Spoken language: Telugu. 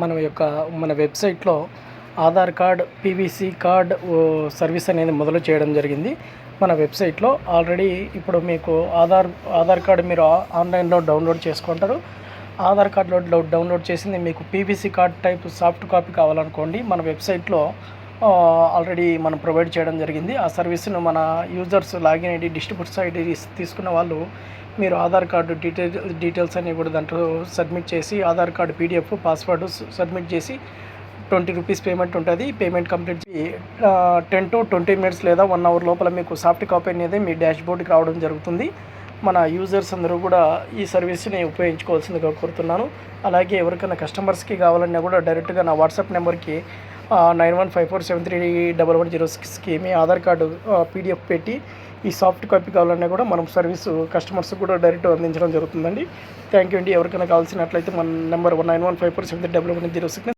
మన వెబ్సైట్లో Aadhaar card, PVC card service అనేది మొదలు చేయడం జరిగింది. మన వెబ్సైట్లో ఆల్రెడీ ఇప్పుడు మీకు ఆధార్ కార్డ్ మీరు ఆన్లైన్లో డౌన్లోడ్ చేసుకుంటారు. ఆధార్ కార్డ్లో డౌన్లోడ్ చేసింది మీకు PVC card type soft copy కావాలనుకోండి, మన వెబ్సైట్లో ఆల్రెడీ మనం ప్రొవైడ్ చేయడం జరిగింది. ఆ సర్వీస్ను మన users login ID, distributors ID తీసుకున్న వాళ్ళు మీరు ఆధార్ కార్డు డీటెయిల్స్ అన్నీ కూడా దాంట్లో సబ్మిట్ చేసి, Aadhaar card PDF, password submit చేసి 20 రూపీస్ పేమెంట్ ఉంటుంది. పేమెంట్ కంప్లీట్ 10 to 20 మినిట్స్ లేదా 1 అవర్ లోపల మీకు సాఫ్ట్ కాపీ అనేది మీ డాష్ బోర్డ్కి రావడం జరుగుతుంది. మన యూజర్స్ అందరూ కూడా ఈ సర్వీస్ని ఉపయోగించుకోవాల్సిందిగా కోరుతున్నాను. అలాగే ఎవరికైనా కస్టమర్స్కి కావాలన్నా కూడా డైరెక్ట్గా నా వాట్సాప్ నెంబర్కి 9154731106కి మీ ఆధార్ కార్డు పీడిఎఫ్ పెట్టి ఈ సాఫ్ట్ కాపీ కావాలన్నా కూడా మనం సర్వీసు కస్టమర్స్ కూడా డైరెక్ట్ అందించడం జరుగుతుందండి. థ్యాంక్ యూ అండి. ఎవరికైనా కావాల్సినట్లయితే మన నెంబర్ 9154731106